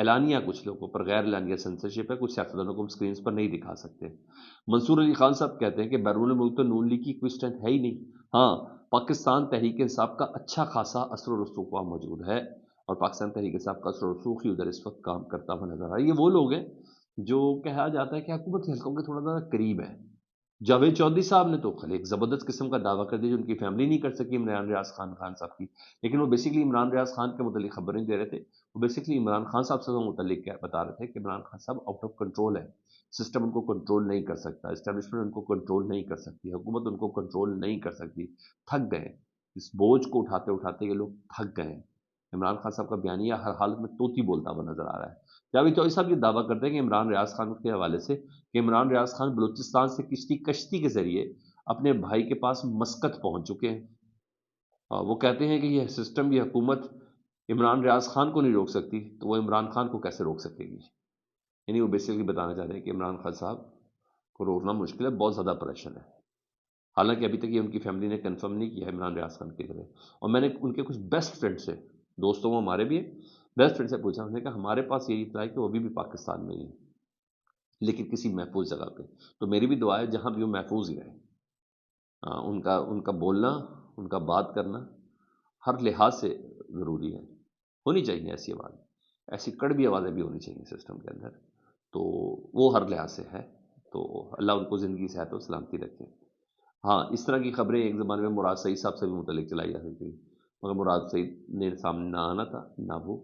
اعلانیہ کچھ لوگوں پر غیر اعلانیہ سنسرشپ ہے، کچھ سیاستدانوں کو ہم سکرینز پر نہیں دکھا سکتے۔ منصور علی خان صاحب کہتے ہیں کہ بیرون ملک تو نون لیگ کی کوئی اسٹرینتھ ہے ہی نہیں، ہاں پاکستان تحریک انصاف کا اچھا خاصا اثر و رسوخ وہاں موجود ہے، اور پاکستان تحریک انصاف کا اثر و رسوخ ہی ادھر اس وقت کام کرتا ہوا نظر آ رہا ہے۔ یہ وہ لوگ ہیں جو کہا جاتا ہے کہ حکومت کے حلقوں کے تھوڑا زیادہ قریب ہے۔ جاوید چودھری صاحب نے تو خالی ایک زبردست قسم کا دعویٰ کر دیا جو ان کی فیملی نہیں کر سکی عمران ریاض خان صاحب کی، لیکن وہ بیسیکلی عمران ریاض خان کے متعلق خبر نہیں دے رہے تھے، وہ بیسیکلی عمران خان صاحب سے متعلق کیا بتا رہے تھے کہ عمران خان صاحب آؤٹ آف کنٹرول ہے، سسٹم ان کو کنٹرول نہیں کر سکتا، اسٹیبلشمنٹ ان کو کنٹرول نہیں کر سکتی، حکومت ان کو کنٹرول نہیں کر سکتی، تھک گئے، اس بوجھ کو اٹھاتے اٹھاتے یہ لوگ تھک گئے ہیں۔ عمران خان صاحب کا بیانیہ ہر حالت میں طوطی بولتا ہوا نظر آ رہا ہے۔ جاوید چودھری صاحب یہ دعویٰ کرتے ہیں کہ عمران ریاض خان کے حوالے سے کہ عمران ریاض خان بلوچستان سے کشتی کے ذریعے اپنے بھائی کے پاس مسقط پہنچ چکے ہیں، اور وہ کہتے ہیں کہ یہ سسٹم، یہ حکومت عمران ریاض خان کو نہیں روک سکتی تو وہ عمران خان کو کیسے روک سکے گی؟ یعنی وہ بیسیکلی بتانا چاہ رہے ہیں کہ عمران خان صاحب کو روکنا مشکل ہے، بہت زیادہ پریشر ہے۔ حالانکہ ابھی تک یہ ان کی فیملی نے کنفرم نہیں کیا ہے عمران ریاض خان کے لیے، اور میں نے ان کے کچھ بیسٹ فرینڈ سے، دوستوں وہ ہمارے بھی ہیں، بیسٹ فرینڈ سے پوچھا، انہوں نے کہا ہمارے پاس یہی اطلاع ہے کہ وہ ابھی بھی پاکستان میں ہی ہیں، لیکن کسی محفوظ جگہ پہ۔ تو میری بھی دعا ہے جہاں بھی وہ محفوظ ہی رہے۔ ان کا بولنا، ان کا بات کرنا ہر لحاظ سے ضروری ہے، ہونی چاہیے ایسی آواز، ایسی کڑوی آوازیں بھی ہونی چاہیے سسٹم کے اندر، تو وہ ہر لحاظ سے ہے۔ تو اللہ ان کو زندگی صحت و سلامتی رکھے۔ ہاں اس طرح کی خبریں ایک زمانے میں مراد سعید صاحب سے بھی متعلق چلائی جا سکتی، مگر مراد سعید نے سامنے نہ آنا تھا، نہ وہ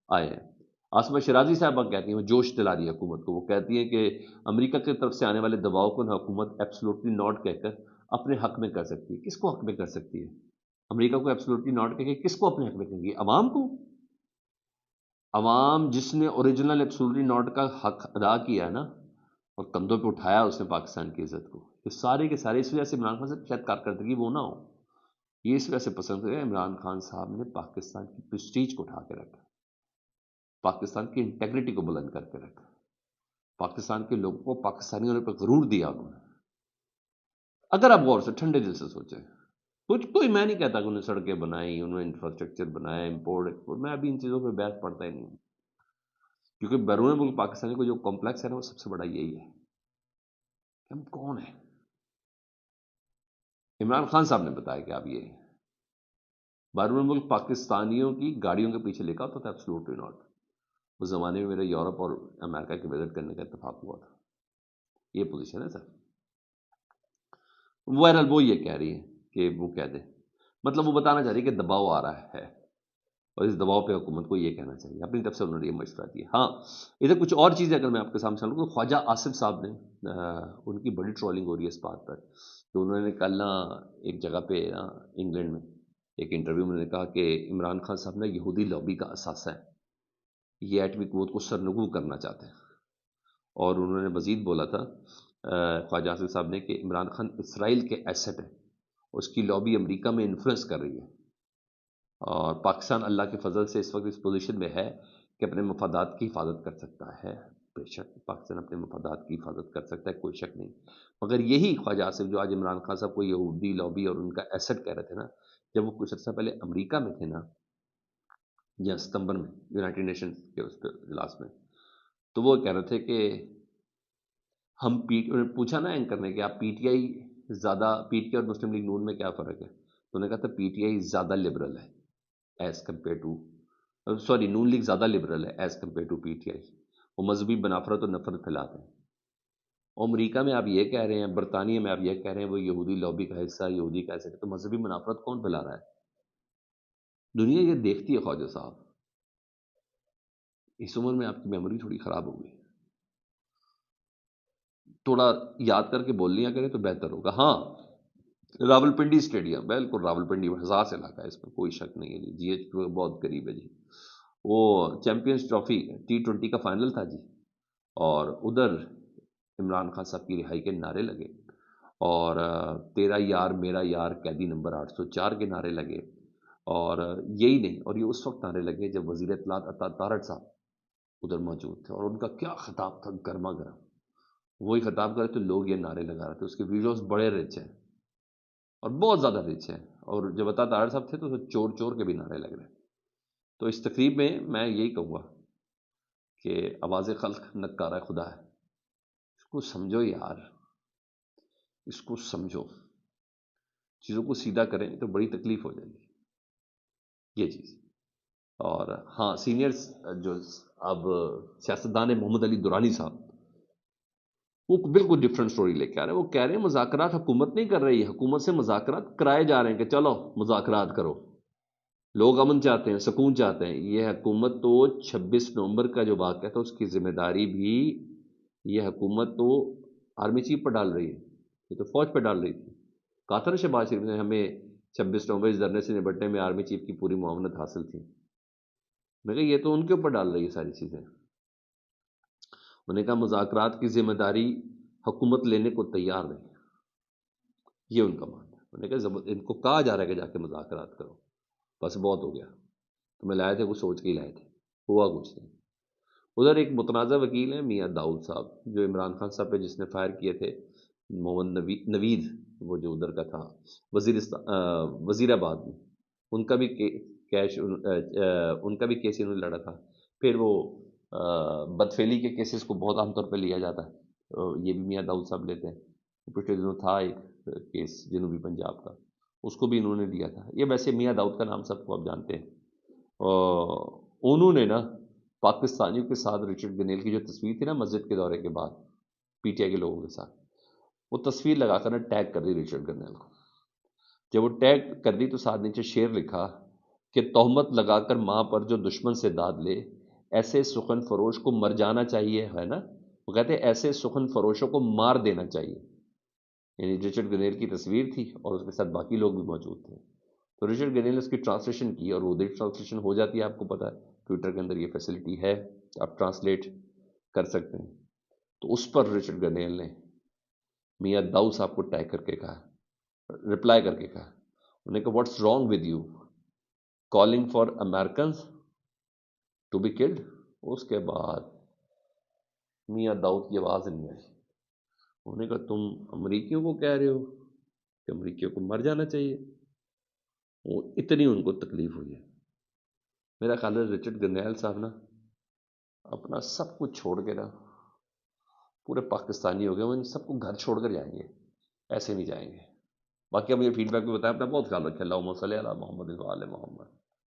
آئے ہیں۔ آصمہ شرازی صاحبہ کہتی ہیں، وہ جوش دلا رہی ہے حکومت کو، وہ کہتی ہیں کہ امریکہ کی طرف سے آنے والے دباؤ کو نہ حکومت ایبسلوٹلی ناٹ کہہ کر اپنے حق میں کر سکتی ہے۔ کس کو حق میں کر سکتی ہے؟ امریکہ کو ایبسلوٹلی ناٹ کہہ کے کس کو اپنے حق میں کریں گی؟ عوام کو؟ عوام جس نے اوریجنل ایبسلوٹلی ناٹ کا حق ادا کیا ہے نا، اور کندھوں پہ اٹھایا اس نے پاکستان کی عزت کو، یہ سارے کے سارے اس وجہ سے عمران خان سے شاید کارکردگی وہ نہ ہو، یہ اس وجہ سے پسند ہے عمران خان صاحب نے پاکستان کی پرسٹیج کو اٹھا کے رکھا، پاکستان کی انٹیگریٹی کو بلند کر کے رکھا، پاکستان کے لوگوں کو پاکستانی ہونے پہ غرور دیا انہوں نے۔ اگر آپ غور سے ٹھنڈے دل سے سوچیں، کوئی میں نہیں کہتا کہ انہوں نے سڑکیں بنائی، انہوں نے انفراسٹرکچر بنایا، امپورٹ ایکسپورٹ، میں ابھی ان چیزوں پہ بحث پڑھتا ہی نہیں ہوں، کیونکہ بیرون ملک پاکستانی کو جو کمپلیکس ہے نا، وہ سب سے بڑا یہی ہے کہ ہم کون ہیں۔ عمران خان صاحب نے بتایا کہ آپ یہ بیرون ملک پاکستانیوں کی گاڑیوں کے پیچھے لکھا ہوتا تھا ایبسلوٹلی ناٹ۔ اس زمانے میں میرا یورپ اور امریکہ کے وزٹ کرنے کا اتفاق ہوا تھا۔ یہ پوزیشن ہے سر۔ بہرحال وہ یہ کہہ رہی ہے کہ وہ کہہ دیں، مطلب وہ بتانا چاہ رہی ہے کہ دباؤ آ رہا ہے، اور اس دباؤ پہ حکومت کو یہ کہنا چاہیے، اپنی طرف سے انہوں نے یہ مشورہ دیا۔ ہاں ادھر کچھ اور چیزیں اگر میں آپ کے سامنے چلوں تو خواجہ آصف صاحب نے ان کی بڑی ٹرولنگ ہو رہی ہے اس بات پر کہ انہوں نے کل ایک جگہ پہ انگلینڈ میں ایک انٹرویو میں نے کہا کہ عمران خان صاحب نے یہودی لابی کا اثاثہ ہے، یہ ایٹمی قوت کو سرنگو کرنا چاہتے ہیں، اور انہوں نے مزید بولا تھا خواجہ آصف صاحب نے کہ عمران خان اسرائیل کے ایسٹ ہے، اس کی لابی امریکہ میں انفلوئنس کر رہی ہے، اور پاکستان اللہ کے فضل سے اس وقت اس پوزیشن میں ہے کہ اپنے مفادات کی حفاظت کر سکتا ہے۔ بے شک پاکستان اپنے مفادات کی حفاظت کر سکتا ہے، کوئی شک نہیں، مگر یہی خواجہ آصف جو آج عمران خان صاحب کو یہودی لابی اور ان کا ایسٹ کہہ رہے تھے نا، جب وہ کچھ عرصہ پہلے امریکہ میں تھے نا، یا ستمبر میں یونائٹڈ نیشن کے اس اجلاس میں، تو وہ کہہ رہے تھے کہ ہم پوچھا نا اینکر نے کہ آپ پی ٹی آئی اور مسلم لیگ نون میں کیا فرق ہے، تو انہوں نے کہا تھا پی ٹی آئی زیادہ لبرل ہے as compare to Noon League زیادہ لبرل ہے as compare to P T I, وہ مذہبی بنافرت اور نفرت پھیلاتے ہیں۔ اور امریکہ میں آپ یہ کہہ رہے ہیں، برطانیہ میں آپ یہ کہہ رہے ہیں وہ یہودی لابی کا حصہ، یہودی کا حصہ، تو مذہبی منافرت کون پھیلا رہا ہے؟ دنیا یہ دیکھتی ہے خواجہ صاحب۔ اس عمر میں آپ کی میموری تھوڑی خراب ہو گئی، تھوڑا یاد کر کے بول لیا کریں تو بہتر ہوگا۔ ہاں راول پنڈی اسٹیڈیم، بالکل راول پنڈی حساس علاقہ ہے، اس میں کوئی شک نہیں ہے جی، جی ایچ بہت قریب ہے جی۔ وہ چیمپئنز ٹرافی T20 کا فائنل تھا جی، اور ادھر عمران خان صاحب کی رہائی کے نعرے لگے، اور تیرا یار میرا یار قیدی نمبر 804 کے نعرے لگے، اور یہی نہیں، اور یہ اس وقت نعرے لگے جب وزیر اطلاعات عطا طارٹ صاحب ادھر موجود تھے، اور ان کا کیا خطاب تھا گرما گرم، وہی خطاب کر رہے تھے، لوگ یہ نعرے لگا رہے تھے، اس کے ویڈیوز بڑے رچ ہیں اور بہت زیادہ رچ ہیں، اور جب عطا طارٹ صاحب تھے تو چور چور کے بھی نعرے لگ رہے۔ تو اس تقریب میں میں یہی کہوں گا کہ آواز خلق نکارہ خدا ہے. اس کو سمجھو یار، اس کو سمجھو. چیزوں کو سیدھا کریں تو بڑی تکلیف ہو جائے گی یہ چیز. اور ہاں سینئرز جو اب سیاستدان ہے محمد علی دورانی صاحب، وہ بالکل ڈفرینٹ سٹوری لے کے آ رہے ہیں. وہ کہہ رہے ہیں مذاکرات حکومت نہیں کر رہی ہے، حکومت سے مذاکرات کرائے جا رہے ہیں کہ چلو مذاکرات کرو. لوگ امن چاہتے ہیں، سکون چاہتے ہیں. یہ حکومت تو 26 نومبر کا جو واقعہ تھا اس کی ذمہ داری بھی یہ حکومت تو آرمی چیف پر ڈال رہی ہے، یہ تو فوج پہ ڈال رہی تھی. کہا تھا نا شہباز شریف نے ہمیں 26 نومبر اس دھرنے سے نپٹنے میں آرمی چیف کی پوری معاونت حاصل تھی. میں کہا یہ تو ان کے اوپر ڈال رہی ہے ساری چیزیں. انہوں نے کہا مذاکرات کی ذمہ داری حکومت لینے کو تیار نہیں، یہ ان کا ماننا ہے. انہوں نے کہا ان کو کہا جا رہا ہے کہ جا کے مذاکرات کرو، بس بہت ہو گیا. تو میں لائے تھے کچھ سوچ کے ہی لائے تھے، ہوا کچھ نہیں. ادھر ایک متنازع وکیل ہیں میاں داؤد صاحب، جو عمران خان صاحب پہ جس نے فائر کیے تھے، محمد نوید، وہ جو ادھر کا تھا وزیر آباد میں، ان کا بھی کیش ان کا بھی کیس انہوں نے لڑا تھا. پھر وہ بدفعلی کے کیسز کو بہت عام طور پہ لیا جاتا ہے، یہ بھی میاں داؤد صاحب لیتے ہیں. پچھلے دنوں تھا ایک کیس جنوبی پنجاب کا، اس کو بھی انہوں نے لیا تھا. یہ ویسے میاں داؤد کا نام سب کو آپ جانتے ہیں. انہوں نے نا پاکستانیوں کے ساتھ رچرڈ گنیل کی جو تصویر تھی نا مسجد کے دورے کے بعد پی ٹی آئی کے لوگوں کے ساتھ، وہ تصویر لگا کر ٹیگ کر دی رچرڈ گنیل کو. جب وہ ٹیگ کر دی تو ساتھ نیچے شعر لکھا کہ تہمت لگا کر ماں پر جو دشمن سے داد لے، ایسے سخن فروش کو مر جانا چاہیے، ہے نا. وہ کہتے ہیں ایسے سخن فروشوں کو مار دینا چاہیے. یعنی رچرڈ گنیل کی تصویر تھی اور اس کے ساتھ باقی لوگ بھی موجود تھے. تو رچرڈ گنیل نے اس کی ٹرانسلیشن کی اور اردو ٹرانسلیشن ہو جاتی ہے، آپ کو پتا ہے ٹویٹر کے اندر یہ فیسلٹی ہے، آپ ٹرانسلیٹ کر سکتے ہیں. تو اس پر رچرڈ گنیل نے میاں داؤد صاحب کو ٹیگ کر کے کہا، رپلائی کر کے کہا، انہوں نے کہا what's wrong with you calling for Americans to be called. اس کے بعد میاں داؤد کی آواز نہیں آئی. انہوں نے کہا تم امریکیوں کو کہہ رہے ہو کہ امریکیوں کو مر جانا چاہیے. وہ اتنی ان کو تکلیف ہوئی ہے. میرا خیال ہے رچرڈ گنیل صاحب نا اپنا سب کچھ چھوڑ کے نا، پورے پاکستانی ہو گئے، وہ ان سب کو گھر چھوڑ کر جائیں گے، ایسے نہیں جائیں گے. باقی ہم یہ فیڈ بیک بھی بتائیں. اپنا بہت خیال رکھیں. اللہم صلی علی محمد و آل محمد.